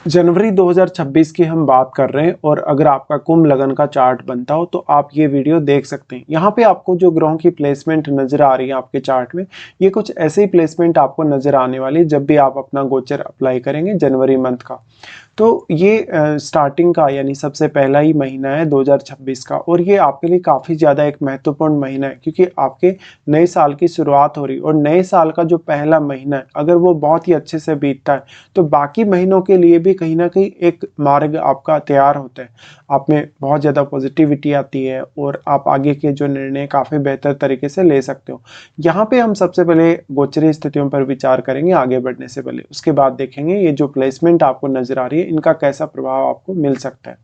जनवरी 2026 की हम बात कर रहे हैं और अगर आपका कुंभ लगन का चार्ट बनता हो तो आप ये वीडियो देख सकते हैं। यहाँ पे आपको जो ग्रहों की प्लेसमेंट नजर आ रही है आपके चार्ट में, ये कुछ ऐसे ही प्लेसमेंट आपको नजर आने वाली है जब भी आप अपना गोचर अप्लाई करेंगे जनवरी मंथ का। तो ये स्टार्टिंग का यानी सबसे पहला ही महीना है 2026 का, और ये आपके लिए काफ़ी ज़्यादा एक महत्वपूर्ण महीना है क्योंकि आपके नए साल की शुरुआत हो रही है। और नए साल का जो पहला महीना है अगर वो बहुत ही अच्छे से बीतता है तो बाकी महीनों के लिए भी कहीं ना कहीं एक मार्ग आपका तैयार होता है। आप में बहुत ज़्यादा पॉजिटिविटी आती है और आप आगे के जो निर्णय काफ़ी बेहतर तरीके से ले सकते हो। यहाँ पे हम सबसे पहले गोचरीय स्थितियों पर विचार करेंगे आगे बढ़ने से पहले, उसके बाद देखेंगे ये जो प्लेसमेंट आपको नजर आ रही है इनका कैसा प्रभाव आपको मिल सकता है।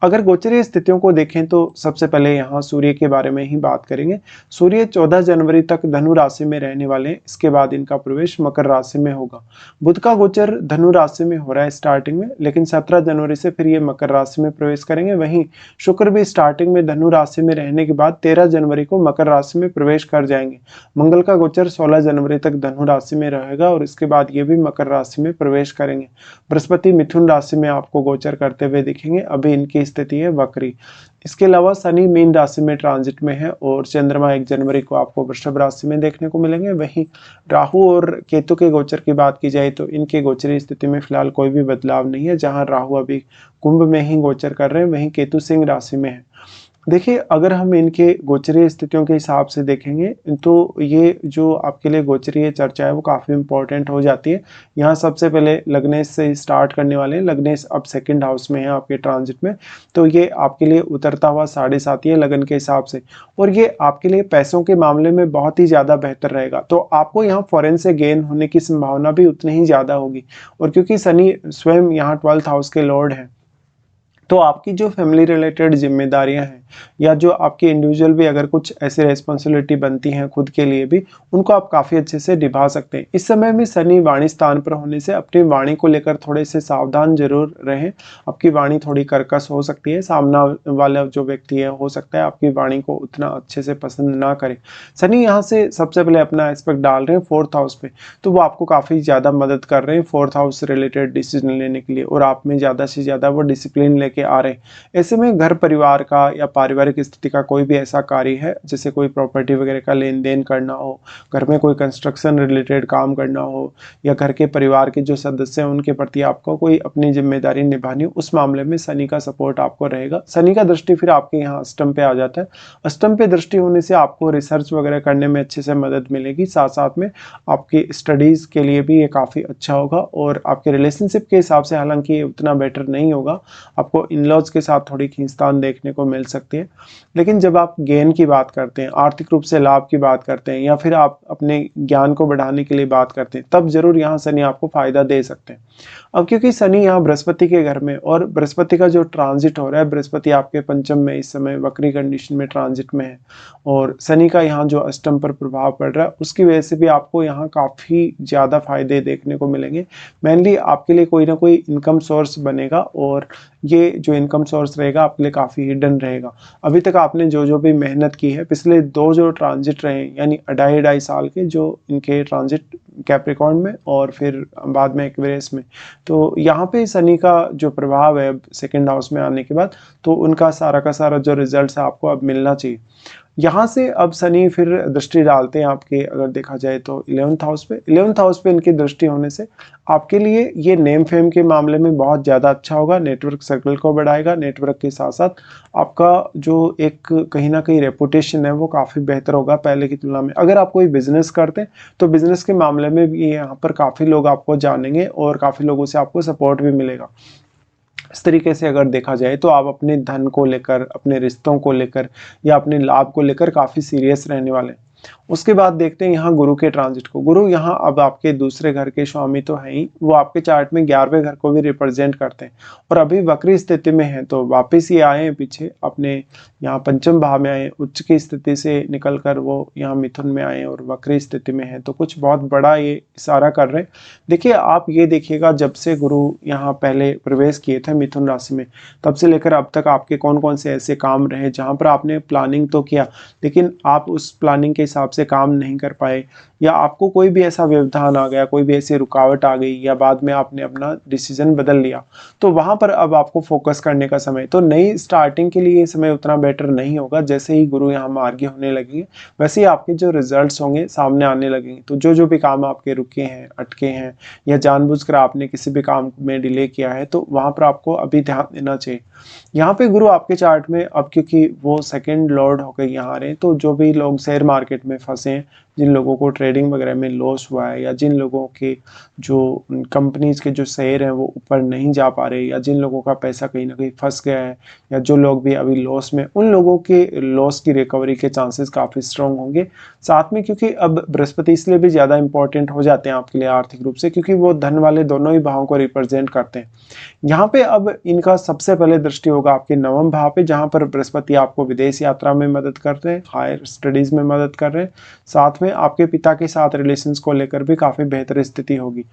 अगर गोचरीय स्थितियों को देखें तो सबसे पहले यहाँ सूर्य के बारे में ही बात करेंगे। सूर्य 14 जनवरी तक धनु राशि में रहने वाले हैं, इसके बाद इनका प्रवेश मकर राशि में होगा। बुध का गोचर धनु राशि में हो रहा है स्टार्टिंग में, लेकिन 17 जनवरी से फिर ये मकर राशि में प्रवेश करेंगे। वहीं शुक्र भी स्टार्टिंग में धनु राशि में रहने के बाद 13 जनवरी को मकर राशि में प्रवेश कर जाएंगे। मंगल का गोचर 16 जनवरी तक धनु राशि में रहेगा और इसके बाद ये भी मकर राशि में प्रवेश करेंगे। बृहस्पति मिथुन राशि में आपको गोचर करते हुए दिखेंगे, अभी इनकी स्थिति है वक्री। इसके अलावा शनि मीन राशि में ट्रांजिट में है और चंद्रमा 1 जनवरी को आपको वृषभ राशि में देखने को मिलेंगे। वहीं राहु और केतु के गोचर की बात की जाए तो इनके गोचरीय स्थिति में फिलहाल कोई भी बदलाव नहीं है। जहां राहु अभी कुंभ में ही गोचर कर रहे हैं, वहीं केतु सिंह राशि में है। देखिए, अगर हम इनके गोचरीय स्थितियों के हिसाब से देखेंगे तो ये जो आपके लिए गोचरीय चर्चा है वो काफ़ी इंपॉर्टेंट हो जाती है। यहाँ सबसे पहले लग्नेश से स्टार्ट करने वाले हैं। लग्नेश अब सेकंड हाउस में है आपके ट्रांजिट में, तो ये आपके लिए उतरता हुआ 7.5 है लगन के हिसाब से, और ये आपके लिए पैसों के मामले में बहुत ही ज़्यादा बेहतर रहेगा। तो आपको यहाँ फॉरेन से गेन होने की संभावना भी उतनी ही ज़्यादा होगी। और क्योंकि शनि स्वयं यहाँ 12th हाउस के लॉर्ड हैं, तो आपकी जो फैमिली रिलेटेड जिम्मेदारियां हैं या जो आपकी इंडिविजुअल भी अगर कुछ ऐसी रेस्पॉन्सिबिलिटी बनती हैं खुद के लिए भी, उनको आप काफ़ी अच्छे से निभा सकते हैं। इस समय में शनि वाणी स्थान पर होने से अपनी वाणी को लेकर थोड़े से सावधान जरूर रहें। आपकी वाणी थोड़ी कर्कश हो सकती है, सामना वाला जो व्यक्ति है हो सकता है आपकी वाणी को उतना अच्छे से पसंद ना करे। शनि यहाँ से सबसे पहले अपना एस्पेक्ट डाल रहे हैं 4th हाउस पे, तो वो आपको काफ़ी ज़्यादा मदद कर रहे हैं 4th हाउस रिलेटेड डिसीजन लेने के लिए, और आप में ज़्यादा से ज़्यादा वो डिसिप्लिन लेके आ रहे हैं। ऐसे में घर परिवार का या पारिवारिक स्थिति का कोई भी ऐसा कार्य है जैसे कोई प्रॉपर्टी वगैरह का लेन देन करना हो, घर में कोई कंस्ट्रक्शन रिलेटेड काम करना हो, या घर के परिवार के जो सदस्य हैं उनके प्रति आपको कोई अपनी जिम्मेदारी निभानी हो, उस मामले में शनि का सपोर्ट आपको रहेगा। शनि का दृष्टि फिर आपके यहाँ अष्टम पे आ जाता है। अष्टम पे दृष्टि होने से आपको रिसर्च वगैरह करने में अच्छे से मदद मिलेगी, साथ साथ में आपकी स्टडीज़ के लिए भी ये काफ़ी अच्छा होगा। और आपके रिलेशनशिप के हिसाब से हालांकि ये उतना बेटर नहीं होगा, आपको इन लॉज के साथ थोड़ी खींचतान देखने को मिल सकती है। लेकिन जब आप गेन की बात करते हैं, आर्थिक रूप से लाभ की बात करते हैं, या फिर आप अपने ज्ञान को बढ़ाने के लिए बात करते हैं, तब जरूर यहाँ शनि आपको फायदा दे सकते हैं। अब क्योंकि शनि यहाँ बृहस्पति के घर में, और बृहस्पति का जो ट्रांजिट हो रहा है, बृहस्पति आपके पंचम में इस समय वक्री कंडीशन में ट्रांजिट में है, और शनि का यहाँ जो अष्टम पर प्रभाव पड़ रहा है उसकी वजह से भी आपको यहाँ काफ़ी ज़्यादा फायदे देखने को मिलेंगे। मेनली आपके लिए कोई ना कोई इनकम सोर्स बनेगा, और ये जो इनकम सोर्स रहेगा आपके लिए काफ़ी हिडन रहेगा। अभी तक आपने जो जो भी मेहनत की है, पिछले 2 जो ट्रांजिट रहे यानी 2.5 साल के जो इनके ट्रांजिट कैप्रिकॉर्न में और फिर बाद में एक्वेरियस में, तो यहाँ पे शनि का जो प्रभाव है सेकंड हाउस में आने के बाद, तो उनका सारा का सारा जो रिजल्ट है आपको अब मिलना चाहिए। यहाँ से अब शनि फिर दृष्टि डालते हैं आपके, अगर देखा जाए तो 11th हाउस पे। 11th हाउस पे इनकी दृष्टि होने से आपके लिए ये नेम फेम के मामले में बहुत ज़्यादा अच्छा होगा। नेटवर्क सर्कल को बढ़ाएगा, नेटवर्क के साथ साथ आपका जो एक कहीं ना कहीं रेपुटेशन है वो काफ़ी बेहतर होगा पहले की तुलना में। अगर आप कोई बिजनेस करते हैं तो बिजनेस के मामले में भी यहाँ पर काफ़ी लोग आपको जानेंगे और काफ़ी लोगों से आपको सपोर्ट भी मिलेगा। इस तरीके से अगर देखा जाए तो आप अपने धन को लेकर, अपने रिश्तों को लेकर या अपने लाभ को लेकर काफ़ी सीरियस रहने वाले हैं। उसके बाद देखते हैं यहाँ गुरु के ट्रांजिट को। गुरु यहाँ अब आपके दूसरे घर के स्वामी तो हैं ही, वो आपके चार्ट में 11वें घर को भी रिप्रेजेंट करते हैं, और अभी वक्री स्थिति में है, तो वापस ही आए हैं पीछे अपने यहाँ पंचम भाव में आए, उच्च की स्थिति से निकलकर वो यहाँ मिथुन में आए और वक्री स्थिति में है, तो कुछ बहुत बड़ा ये इशारा कर रहे हैं। देखिए, आप ये देखिएगा जब से गुरु यहाँ पहले प्रवेश किए थे मिथुन राशि में, तब से लेकर अब तक आपके कौन कौन से ऐसे काम रहे जहाँ पर आपने प्लानिंग तो किया, लेकिन आप उस प्लानिंग के हिसाब से काम नहीं कर पाए, या आपको कोई भी ऐसा व्यवधान आ गया, कोई भी ऐसी रुकावट आ गई, या बाद में आपने अपना डिसीजन बदल लिया, तो वहाँ पर अब आपको फोकस करने का समय, तो नई स्टार्टिंग के लिए ये समय उतना बेटर नहीं होगा। जैसे ही गुरु यहाँ मार्गी होने लगेंगे वैसे ही आपके जो रिजल्ट्स होंगे सामने आने लगेंगे। तो जो जो भी काम आपके रुके हैं, अटके हैं, या जानबूझकर आपने किसी भी काम में डिले किया है, तो वहाँ पर आपको अभी ध्यान देना चाहिए। यहाँ पे गुरु आपके चार्ट में अब क्योंकि वो सेकंड लॉर्ड होकर यहाँ आ रहे हैं, तो जो भी लोग शेयर मार्केट में फंसे हैं, जिन लोगों को ट्रेडिंग वगैरह में लॉस हुआ है, या जिन लोगों के जो कंपनीज के जो शेयर हैं वो ऊपर नहीं जा पा रहे, या जिन लोगों का पैसा कहीं ना कहीं फंस गया है, या जो लोग भी अभी लॉस में, उन लोगों के लॉस की रिकवरी के चांसेस काफ़ी स्ट्रॉन्ग होंगे। साथ में क्योंकि अब बृहस्पति इसलिए भी ज़्यादा इंपॉर्टेंट हो जाते हैं आपके लिए आर्थिक रूप से, क्योंकि वो धन वाले दोनों ही भावों को रिप्रेजेंट करते हैं। यहाँ पे अब इनका सबसे पहले दृष्टि होगा आपके नवम भाव पे, जहाँ पर बृहस्पति आपको विदेश यात्रा में मदद कर रहे हैं, हायर स्टडीज में मदद कर रहे हैं। साथ में आपके पिता के साथ रिलेशंस को लेकर भी काफ़ी बेहतर स्थिति होगी।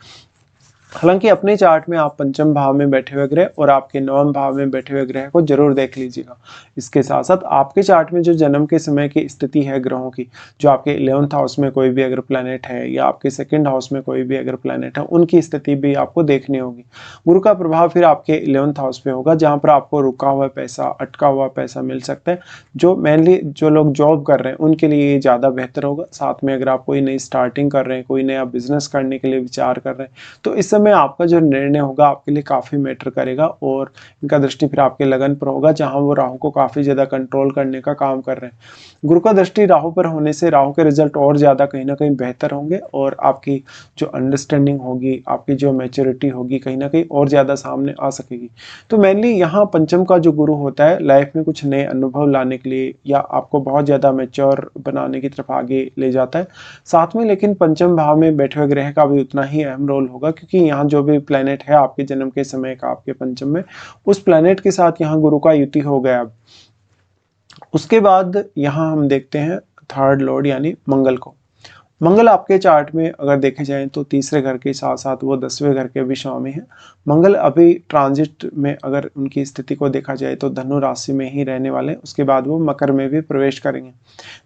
हालांकि अपने चार्ट में आप पंचम भाव में बैठे हुए ग्रह और आपके नवम भाव में बैठे हुए ग्रह को जरूर देख लीजिएगा। इसके साथ साथ आपके चार्ट में जो जन्म के समय की स्थिति है ग्रहों की, जो आपके 11th हाउस में कोई भी अगर प्लैनेट है, या आपके 2nd हाउस में कोई भी अगर प्लैनेट है, उनकी स्थिति भी आपको देखनी होगी। गुरु का प्रभाव फिर आपके 11th हाउस पे होगा, जहाँ पर आपको रुका हुआ पैसा, अटका हुआ पैसा मिल सकता है। जो मेनली जो लोग जॉब कर रहे हैं उनके लिए ये ज़्यादा बेहतर होगा। साथ में अगर आप कोई नई स्टार्टिंग कर रहे हैं, कोई नया बिजनेस करने के लिए विचार कर रहे हैं, तो इस समय आपका जो निर्णय होगा आपके लिए काफ़ी मैटर करेगा। और इनका दृष्टि फिर आपके लगन पर होगा, जहां वो राहु को काफ़ी ज़्यादा कंट्रोल करने का काम कर रहे हैं। गुरु का दृष्टि राहु पर होने से राहु के रिजल्ट और ज़्यादा कहीं ना कहीं बेहतर होंगे, और आपकी जो अंडरस्टैंडिंग होगी, आपकी जो मैच्योरिटी होगी, कहीं ना कहीं और ज़्यादा सामने आ सकेगी। तो मेनली यहाँ पंचम का जो गुरु होता है लाइफ में कुछ नए अनुभव लाने के लिए, या आपको बहुत ज़्यादा मैच्योर बनाने की तरफ आगे ले जाता है। साथ में लेकिन पंचम भाव में बैठे हुए ग्रह का भी उतना ही अहम रोल होगा, क्योंकि यहाँ जो भी प्लैनेट है आपके जन्म के समय का आपके पंचम में, उस प्लैनेट के साथ यहाँ गुरु का युति हो गया। उसके बाद यहाँ हम देखते हैं थर्ड लॉर्ड यानी मंगल को। मंगल आपके चार्ट में अगर देखे जाएं तो तीसरे घर के साथ साथ वो 10वें घर के भी स्वामी हैं। मंगल अभी ट्रांजिट में अगर उनकी स्थिति को देखा जाए तो धनु राशि में ही रहने वाले, उसके बाद वो मकर में भी प्रवेश करेंगे।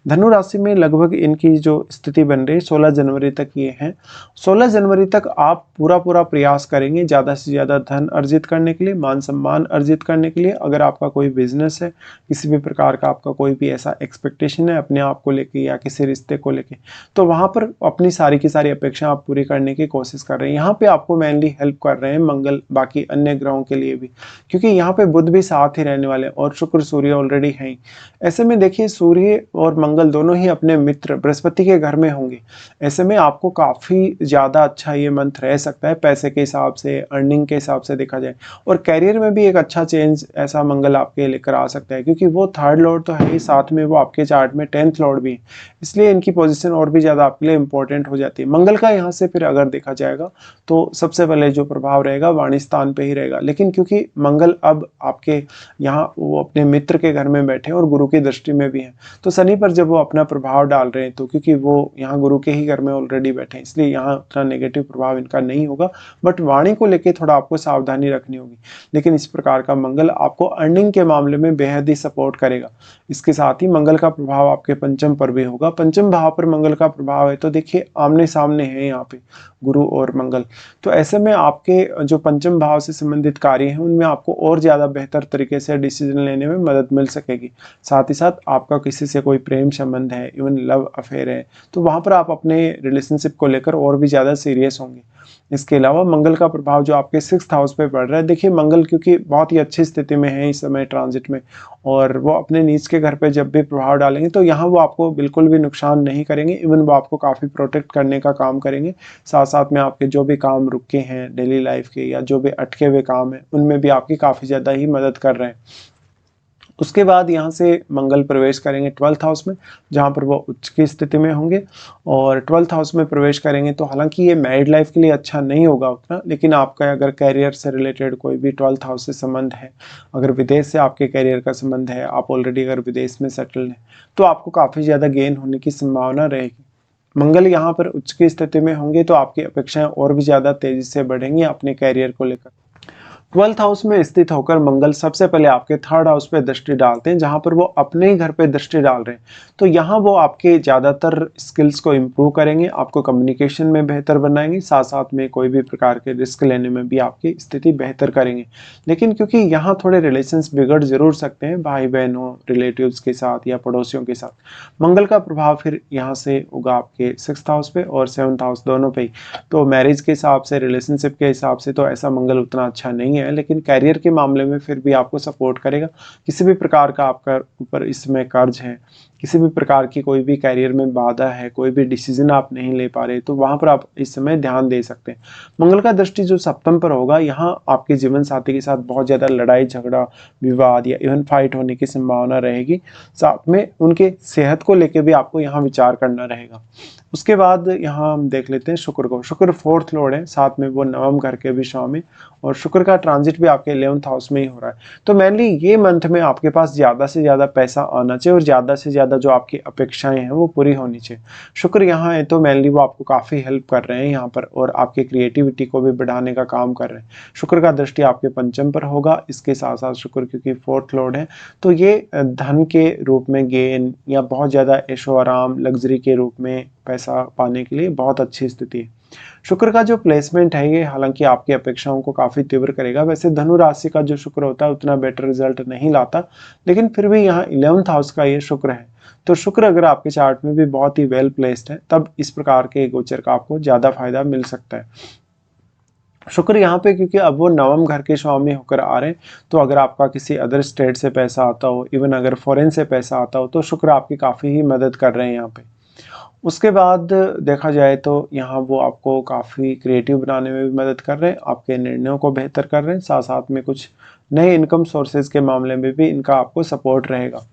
धनु राशि में लगभग इनकी जो स्थिति बन रही है 16 जनवरी तक ये है। 16 जनवरी तक आप पूरा प्रयास करेंगे ज़्यादा से ज़्यादा धन अर्जित करने के लिए, मान सम्मान अर्जित करने के लिए। अगर आपका कोई बिजनेस है, किसी भी प्रकार का आपका कोई भी ऐसा एक्सपेक्टेशन है अपने आप को लेके या किसी रिश्ते को लेके, तो वहाँ पर अपनी सारी की सारी अपेक्षा आप पूरी करने की कोशिश कर रहे हैं। यहाँ पे आपको मेनली हेल्प कर रहे हैं मंगल, बाकी अन्य ग्रहों के लिए भी, क्योंकि यहाँ पे बुध भी साथ ही रहने वाले और शुक्र सूर्य ऑलरेडी हैं। ऐसे में देखिए सूर्य और मंगल दोनों ही अपने मित्र बृहस्पति के घर में होंगे। ऐसे में आपको काफ़ी ज़्यादा अच्छा ये मंथ रह सकता है पैसे के हिसाब से, अर्निंग के हिसाब से देखा जाए। और कैरियर में भी एक अच्छा चेंज ऐसा मंगल आपके लेकर आ सकता है, क्योंकि वो थर्ड लॉर्ड तो है ही, साथ में वो आपके चार्ट में 10th लॉर्ड भी है, इसलिए इनकी पोजीशन और भी ज़्यादा आपके लिए इंपॉर्टेंट हो जाती है। मंगल का यहाँ से फिर अगर देखा जाएगा तो सबसे पहले जो प्रभाव रहेगा वाणी स्थान पे ही रहेगा, लेकिन क्योंकि मंगल अब आपके यहाँ वो अपने मित्र के घर में बैठे हैं और गुरु की दृष्टि में भी हैं, तो शनि पर जब वो अपना प्रभाव डाल रहे हैं, तो क्योंकि वो यहाँ गुरु के ही घर में ऑलरेडी बैठे हैं, इसलिए यहाँ उतना नेगेटिव प्रभाव इनका नहीं होगा। बट वाणी को लेकर थोड़ा आपको सावधानी रखनी होगी। लेकिन इस प्रकार का मंगल आपको अर्निंग के मामले में बेहद ही सपोर्ट करेगा। इसके साथ ही मंगल का प्रभाव आपके पंचम पर भी होगा। पंचम भाव पर मंगल का प्रभाव है, तो देखिए आमने सामने है यहाँ पे गुरु और मंगल, तो ऐसे में आपके जो पंचम भाव से संबंधित कार्य हैं उनमें आपको और ज़्यादा बेहतर तरीके से डिसीजन लेने में मदद मिल सकेगी। साथ ही साथ आपका किसी से कोई प्रेम संबंध है, इवन लव अफेयर है, तो वहाँ पर आप अपने रिलेशनशिप को लेकर और भी ज़्यादा सीरियस होंगे। इसके अलावा मंगल का प्रभाव जो आपके 6th हाउस पे पड़ रहा है, देखिए मंगल क्योंकि बहुत ही अच्छी स्थिति में है इस समय ट्रांजिट में, और वो अपने नीच के घर पे जब भी प्रभाव डालेंगे तो यहाँ वो आपको बिल्कुल भी नुकसान नहीं करेंगे, इवन वो आपको काफ़ी प्रोटेक्ट करने का काम करेंगे। साथ साथ में आपके जो भी काम रुके हैं डेली लाइफ के या जो भी अटके हुए काम हैं उनमें भी आपकी काफ़ी ज़्यादा ही मदद कर रहे हैं। उसके बाद यहाँ से मंगल प्रवेश करेंगे 12th हाउस में, जहाँ पर वो उच्च की स्थिति में होंगे। और 12th हाउस में प्रवेश करेंगे तो हालांकि ये मैरिड लाइफ के लिए अच्छा नहीं होगा उतना, लेकिन आपका अगर कैरियर से रिलेटेड कोई भी 12th हाउस से संबंध है, अगर विदेश से आपके कैरियर का संबंध है, आप ऑलरेडी अगर विदेश में सेटल्ड हैं, तो आपको काफ़ी ज़्यादा गेन होने की संभावना रहेगी। मंगल यहाँ पर उच्च की स्थिति में होंगे तो आपकी अपेक्षाएं और भी ज़्यादा तेज़ी से बढ़ेंगी अपने कैरियर को लेकर। 12th हाउस में स्थित होकर मंगल सबसे पहले आपके 3rd हाउस पे दृष्टि डालते हैं, जहां पर वो अपने ही घर पे दृष्टि डाल रहे हैं। तो यहाँ वो आपके ज़्यादातर स्किल्स को इम्प्रूव करेंगे, आपको कम्युनिकेशन में बेहतर बनाएंगे, साथ साथ में कोई भी प्रकार के रिस्क लेने में भी आपकी स्थिति बेहतर करेंगे। लेकिन क्योंकि यहाँ थोड़े रिलेशंस बिगड़ जरूर सकते हैं भाई बहनों, रिलेटिव्स के साथ या पड़ोसियों के साथ। मंगल का प्रभाव फिर यहाँ से होगा आपके 6th हाउस पे और 7th हाउस दोनों पे ही। तो मैरिज के हिसाब से, रिलेशनशिप के हिसाब से तो ऐसा मंगल उतना अच्छा नहीं है, लेकिन कैरियर के मामले में फिर भी आपको सपोर्ट करेगा। किसी भी प्रकार का आपका ऊपर इस समय कर्ज है, किसी भी प्रकार की कोई भी कैरियर में बाधा है, कोई भी डिसीजन आप नहीं ले पा रहे, तो वहां पर आप इस समय ध्यान दे सकते हैं। मंगल का दृष्टि जो सप्तम पर होगा, यहाँ आपके जीवन साथी के साथ बहुत ज्यादा लड़ाई झगड़ा, विवाद या इवन फाइट होने की संभावना रहेगी। साथ में उनके सेहत को लेकर भी आपको यहाँ विचार करना रहेगा। उसके बाद यहाँ हम देख लेते हैं शुक्र को। शुक्र 4th लॉर्ड है, साथ में वो नवम घर के भी स्वामी, और शुक्र का ट्रांजिट भी आपके 11th हाउस में ही हो रहा है। तो मेनली ये मंथ में आपके पास ज्यादा से ज्यादा पैसा आना चाहिए और ज्यादा से ज्यादा जो आपकी अपेक्षाएं हैं वो पूरी होनी चाहिए। शुक्र यहाँ है तो मेनली वो आपको काफी हेल्प कर रहे हैं यहाँ पर, और आपके क्रिएटिविटी को भी बढ़ाने का काम कर रहे हैं। शुक्र का दृष्टि आपके पंचम पर होगा। इसके साथ साथ शुक्र क्योंकि 4th लॉर्ड है, तो ये धन के रूप में गेन या बहुत ज्यादा ऐशो आराम, लग्जरी के रूप में पैसा पाने के लिए बहुत अच्छी स्थिति है। शुक्र का जो प्लेसमेंट है ये हालांकि आपकी अपेक्षाओं को काफी तीव्र करेगा। वैसे धनु राशि का जो शुक्र होता है उतना बेटर रिजल्ट नहीं लाता, लेकिन फिर भी यहाँ 11th हाउस का ये शुक्र है। तो शुक्र अगर आपके चार्ट में भी बहुत ही वेल प्लेस्ड है, तब इस प्रकार के गोचर का आपको ज्यादा फायदा मिल सकता है। शुक्र यहाँ पे क्योंकि अब वो नवम घर के स्वामी होकर आ रहे हैं, तो अगर आपका किसी अदर स्टेट से पैसा आता हो, इवन अगर फॉरेन से पैसा आता हो, तो शुक्र आपकी काफ़ी ही मदद कर रहे हैं यहाँ पे। उसके बाद देखा जाए तो यहाँ वो आपको काफ़ी क्रिएटिव बनाने में भी मदद कर रहे हैं, आपके निर्णयों को बेहतर कर रहे हैं, साथ साथ में कुछ नए इनकम सोर्सेज के मामले में भी इनका आपको सपोर्ट रहेगा।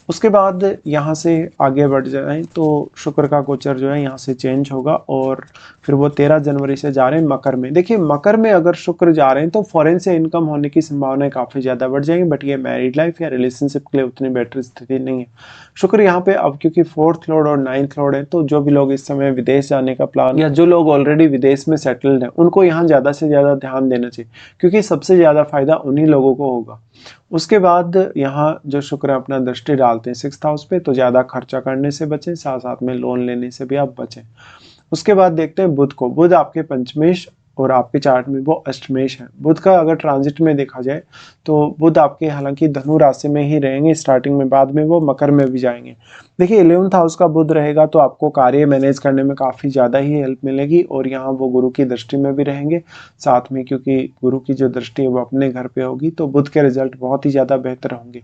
उसके बाद यहाँ से आगे बढ़ जाएं तो शुक्र का गोचर जो है यहाँ से चेंज होगा, और फिर वो 13 जनवरी से जा रहे हैं मकर में। देखिए मकर में अगर शुक्र जा रहे हैं तो फॉरेन से इनकम होने की संभावनाएं काफ़ी ज़्यादा बढ़ जाएंगी, बट ये मैरिड लाइफ या रिलेशनशिप के लिए उतनी बेटर स्थिति नहीं है। शुक्र यहाँ पे अब क्योंकि 4th लॉर्ड और 9th लॉर्ड है, तो जो भी लोग इस समय विदेश जाने का प्लान, या जो लोग ऑलरेडी विदेश में सेटल्ड हैं, उनको यहाँ ज़्यादा से ज़्यादा ध्यान देना चाहिए, क्योंकि सबसे ज़्यादा फायदा उन्हीं लोगों को होगा। उसके बाद यहाँ जो शुक्र अपना दृष्टि डालते हैं 6th हाउस पे, तो ज़्यादा खर्चा करने से बचें, साथ साथ में लोन लेने से भी आप बचें। उसके बाद देखते हैं बुध को। बुध आपके पंचमेश और आपके चार्ट में वो अष्टमेश है। बुध का अगर ट्रांजिट में देखा जाए तो बुध आपके हालांकि धनु राशि में ही रहेंगे स्टार्टिंग में, बाद में वो मकर में भी जाएंगे। देखिए 11th हाउस का बुध रहेगा तो आपको कार्य मैनेज करने में काफ़ी ज़्यादा ही हेल्प मिलेगी, और यहाँ वो गुरु की दृष्टि में भी रहेंगे साथ में, क्योंकि गुरु की जो दृष्टि है वो अपने घर पे होगी, तो बुध के रिजल्ट बहुत ही ज़्यादा बेहतर होंगे।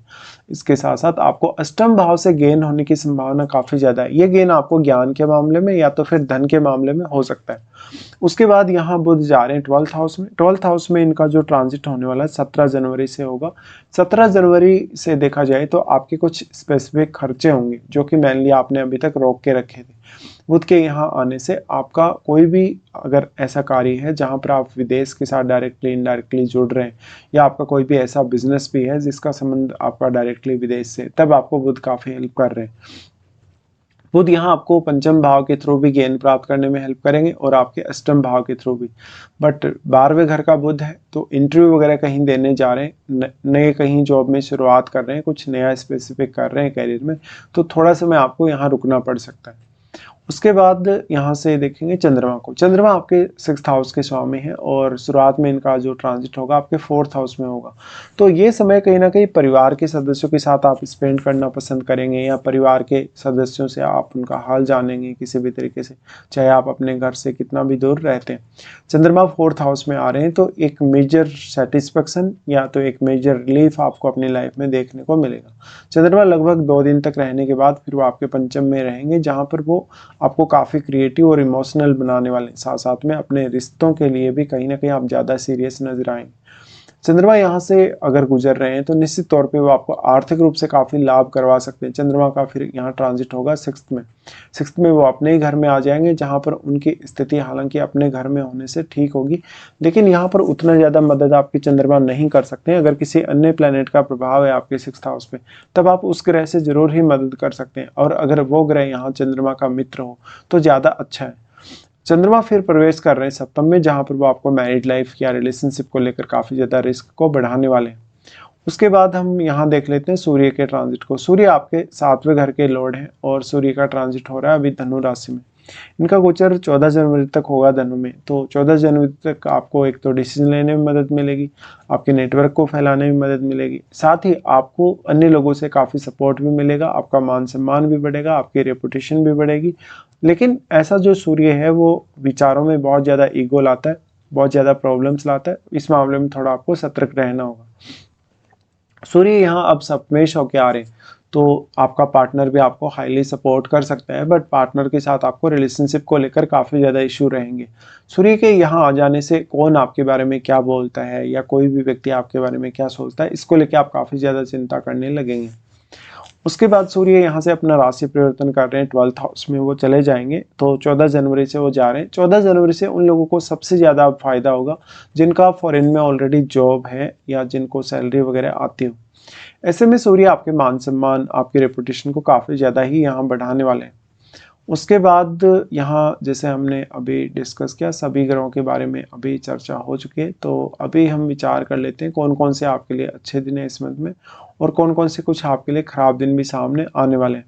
इसके साथ साथ आपको अष्टम भाव से गेन होने की संभावना काफ़ी ज़्यादा है। ये गेन आपको ज्ञान के मामले में या तो फिर धन के मामले में हो सकता है। उसके बाद यहाँ बुध जा रहे हैं 12th हाउस में। 12th हाउस में इनका जो ट्रांजिट होने वाला है 17 जनवरी से होगा। 17 जनवरी से देखा जाए तो आपके कुछ स्पेसिफिक खर्चे होंगे जो कि मेनली आपने अभी तक रोक के रखे थे। बुध के यहाँ आने से आपका कोई भी अगर ऐसा कार्य है जहाँ पर आप विदेश के साथ डायरेक्टली इनडायरेक्टली जुड़ रहे हैं, या आपका कोई भी ऐसा बिजनेस भी है जिसका संबंध आपका डायरेक्टली विदेश से, तब आपको बुध काफ़ी हेल्प कर रहे हैं। बुध यहाँ आपको पंचम भाव के थ्रू भी गेन प्राप्त करने में हेल्प करेंगे और आपके अष्टम भाव के थ्रू भी। बट 12वें घर का बुध है, तो इंटरव्यू वगैरह कहीं देने जा रहे हैं, नए कहीं जॉब में शुरुआत कर रहे हैं, कुछ नया स्पेसिफिक कर रहे हैं कैरियर में, तो थोड़ा समय आपको यहाँ रुकना पड़ सकता है। उसके बाद यहाँ से देखेंगे चंद्रमा को। चंद्रमा आपके 6th हाउस के स्वामी है, और शुरुआत में इनका जो ट्रांजिट होगा आपके 4th हाउस में होगा। तो ये समय कहीं ना कहीं परिवार के सदस्यों के साथ आप स्पेंड करना पसंद करेंगे, या परिवार के सदस्यों से आप उनका हाल जानेंगे किसी भी तरीके से, चाहे आप अपने घर से कितना भी दूर रहते हैं। चंद्रमा 4th हाउस में आ रहे हैं तो एक मेजर सेटिस्फेक्शन या तो एक मेजर रिलीफ आपको अपनी लाइफ में देखने को मिलेगा। चंद्रमा लगभग 2 दिन तक रहने के बाद फिर वो आपके पंचम में रहेंगे, जहाँ पर वो आपको काफ़ी क्रिएटिव और इमोशनल बनाने वाले, साथ साथ में अपने रिश्तों के लिए भी कहीं ना कहीं आप ज़्यादा सीरियस नजर आएंगे। चंद्रमा यहाँ से अगर गुजर रहे हैं तो निश्चित तौर पे वो आपको आर्थिक रूप से काफ़ी लाभ करवा सकते हैं। चंद्रमा का फिर यहाँ ट्रांजिट होगा 6th में। 6th में वो अपने ही घर में आ जाएंगे, जहाँ पर उनकी स्थिति हालांकि अपने घर में होने से ठीक होगी, लेकिन यहाँ पर उतना ज़्यादा मदद आपकी चंद्रमा नहीं कर सकते हैं। अगर किसी अन्य प्लैनेट का प्रभाव है आपके 6th हाउस पे, तब आप उस ग्रह से जरूर ही मदद कर सकते हैं, और अगर वो ग्रह यहाँ चंद्रमा का मित्र हो तो ज़्यादा अच्छा है। चंद्रमा फिर प्रवेश कर रहे हैं सप्तम में, जहां पर वो आपको मैरिड लाइफ या रिलेशनशिप को लेकर काफ़ी ज़्यादा रिस्क को बढ़ाने वाले हैं। उसके बाद हम यहाँ देख लेते हैं सूर्य के ट्रांजिट को। सूर्य आपके 7वें घर के लॉर्ड हैं और सूर्य का ट्रांजिट हो रहा है अभी धनु राशि में। इनका गोचर 14 जनवरी तक होगा धनु में। तो 14 जनवरी तक आपको एक तो डिसीजन लेने में मदद मिलेगी, आपके नेटवर्क को फैलाने में मदद मिलेगी, साथ ही आपको अन्य लोगों से काफ़ी सपोर्ट भी मिलेगा, आपका मान सम्मान भी बढ़ेगा, आपकी रेपुटेशन भी बढ़ेगी। लेकिन ऐसा जो सूर्य है वो विचारों में बहुत ज़्यादा ईगो लाता है, बहुत ज़्यादा प्रॉब्लम्स लाता है। इस मामले में थोड़ा आपको सतर्क रहना होगा। सूर्य यहाँ अब सप्तमेश होके आ रहे हैं, तो आपका पार्टनर भी आपको हाईली सपोर्ट कर सकता है, बट पार्टनर के साथ आपको रिलेशनशिप को लेकर काफ़ी ज़्यादा इशू रहेंगे। सूर्य के यहाँ आ जाने से कौन आपके बारे में क्या बोलता है या कोई भी व्यक्ति आपके बारे में क्या सोचता है, इसको लेकर आप काफ़ी ज़्यादा चिंता करने लगेंगे। उसके बाद सूर्य यहाँ से अपना राशि परिवर्तन कर रहे हैं, 12th हाउस में वो चले जाएंगे। तो 14 जनवरी से वो जा रहे हैं। 14 जनवरी से उन लोगों को सबसे ज़्यादा फायदा होगा जिनका फॉरेन में ऑलरेडी जॉब है या जिनको सैलरी वगैरह आती हो। ऐसे में सूर्य आपके मान सम्मान, आपकी रेपुटेशन को काफ़ी ज़्यादा ही यहाँ बढ़ाने वाले हैं। उसके बाद यहाँ जैसे हमने अभी डिस्कस किया, सभी ग्रहों के बारे में अभी चर्चा हो चुकी है। तो अभी हम विचार कर लेते हैं कौन कौन से आपके लिए अच्छे दिन हैं इस मंथ में और कौन कौन से कुछ आपके लिए ख़राब दिन भी सामने आने वाले हैं।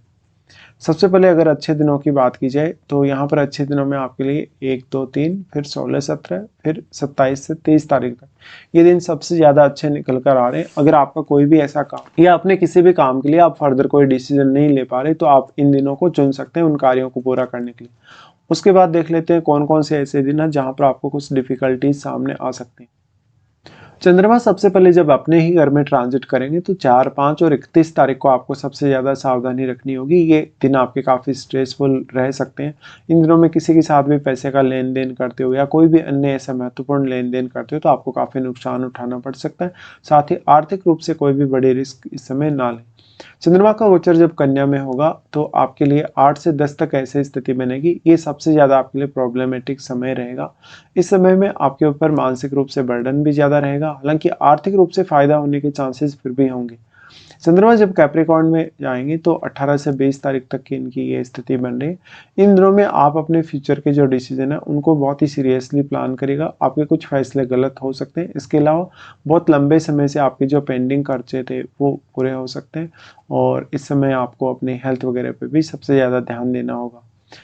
सबसे पहले अगर अच्छे दिनों की बात की जाए तो यहाँ पर अच्छे दिनों में आपके लिए 1, 2, 3, फिर 16, 17, फिर 27 से 23 तारीख तक ये दिन सबसे ज़्यादा अच्छे निकल कर आ रहे हैं। अगर आपका कोई भी ऐसा काम या अपने किसी भी काम के लिए आप फर्दर कोई डिसीजन नहीं ले पा रहे तो आप इन दिनों को चुन सकते हैं उन कार्यों को पूरा करने के लिए। उसके बाद देख लेते हैं कौन कौन से ऐसे दिन हैं जहाँ पर आपको कुछ डिफिकल्टीज सामने आ सकती हैं। चंद्रमा सबसे पहले जब अपने ही घर में ट्रांजिट करेंगे तो 4, 5 और 31 तारीख को आपको सबसे ज़्यादा सावधानी रखनी होगी। ये दिन आपके काफ़ी स्ट्रेसफुल रह सकते हैं। इन दिनों में किसी के साथ भी पैसे का लेन देन करते हो या कोई भी अन्य ऐसा महत्वपूर्ण लेन देन करते हो तो आपको काफ़ी नुकसान उठाना पड़ सकता है। साथ ही आर्थिक रूप से कोई भी बड़ी रिस्क इस समय ना लें। चंद्रमा का गोचर जब कन्या में होगा तो आपके लिए 8 से 10 तक ऐसी स्थिति बनेगी। ये सबसे ज़्यादा आपके लिए प्रॉब्लमेटिक समय रहेगा। इस समय में आपके ऊपर मानसिक रूप से बर्डन भी ज़्यादा रहेगा, हालांकि आर्थिक रूप से फायदा होने के चांसेस फिर भी होंगे। चंद्रमा जब कैप्रिकॉर्न में जाएंगे तो 18 से 20 तारीख तक की इनकी ये स्थिति बन रही है। इन दिनों में आप अपने फ्यूचर के जो डिसीजन है उनको बहुत ही सीरियसली प्लान करेगा। आपके कुछ फैसले गलत हो सकते हैं। इसके अलावा बहुत लंबे समय से आपके जो पेंडिंग खर्चे थे वो पूरे हो सकते हैं और इस समय आपको अपनी हेल्थ वगैरह पे भी सबसे ज़्यादा ध्यान देना होगा।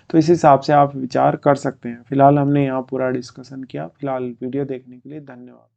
तो इस हिसाब से आप विचार कर सकते हैं। फिलहाल हमने यहाँ पूरा डिस्कशन किया। फिलहाल वीडियो देखने के लिए धन्यवाद।